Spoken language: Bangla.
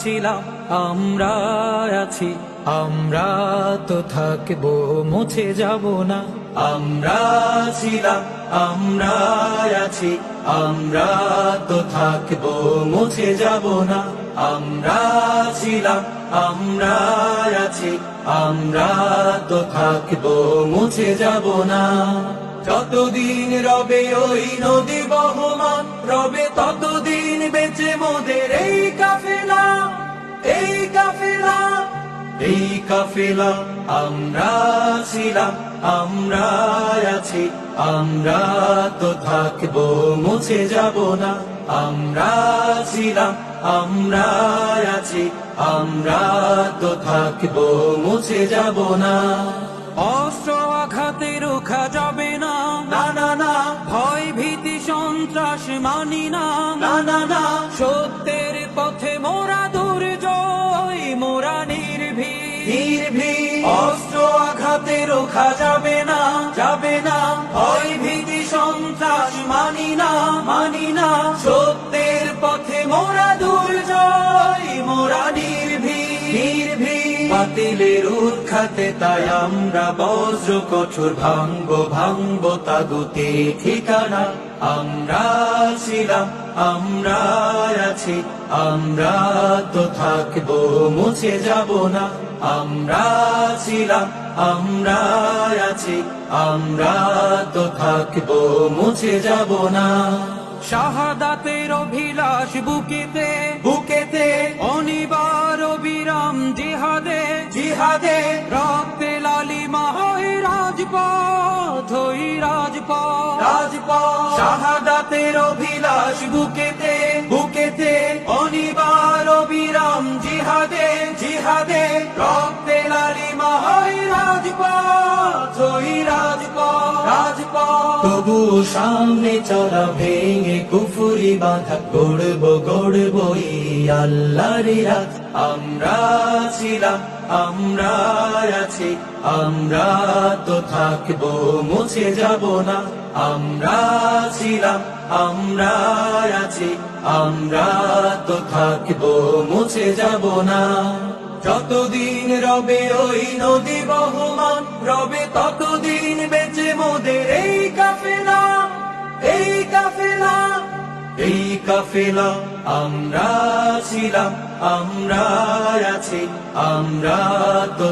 ছিলাম আমরা আছি, আমরা তো থাকবো মুছে যাব না। আমরা ছিলাম আমরা আছি, আমরা তো থাকবো মুছে যাব না। আমরা ছিলাম আমরা আছি, আমরা তো থাকবো মুছে যাব না। যতদিন রবে ওই নদী বহমান, রবে ততদিন বেঁচে মোদের এই কাফেলা, এই কাফেলা, এই কাফেলা। আমরা ছিলাম আমরা আছি, আমরা তো থাকবো মুছে যাব না। আমরা ছিলাম আমরা আছি, আমরা তো থাকবো মুছে যাব না। অস্ত্র আঘাতে রোখা যাবে না, না না না। ভয় ভীতি সন্ত্রাস মানি না, না না না। সত্যের পথে মোরা দুর্জয়, মোরা নির্ভীক, নির্ভীক। অস্ত্র আঘাতে রোখা যাবে না, যাবে না। ভয় ভীতি সন্ত্রাস মানি না, মানি না। সত্যের পথে মোরা দুর্জয়, মোরা নির্ভীক, নির্ভীক। বাতিলের উৎখাতে তাই আমরা বজ্র কঠোর ভাঙবো, ভাঙবো তাগুতের ঠিকানা। আমরা ছিলাম আমরা আছি, আমরা তো থাকবো মুছে যাব না। আমরা ছিলাম আমরা আছি, আমরা তো থাকবো মুছে যাব না। শাহাদাতের অভিলাষ বুকেতে, বুকেতে। অনিবার অবিরাম জিহাদে, জিহাদে। রক্তে লালিমা হয় রাজপথ, ওই রাজপথ, রাজপথ। শাহাদাতের অভিলাষ বুকেতে, বুকেতে। অনিবার অবিরাম জিহাদে, জিহাদে। রক্তে লালিমা হয় রাজপথ, ওই রাজপথ, রাজপথ। তবু সামনে চলা ভেঙে কুফুরি বাঁধা গড়বো, গড়বো এই আল্লাহর রাত। আমরা ছিলাম আমরা আছি, আমরা তো থাকবো মুছে যাব না। আমরা ছিলাম আমরা আছি, আমরা তো থাকবো মুছে যাব না। যতদিন রবে ওই নদী বহমান, রবে ততদিন বেঁচে মোদের এই কাফেলা, এই কাফেলা, এই কাফেলা। আমরা ছিলাম আমরা আছি, আমরা তো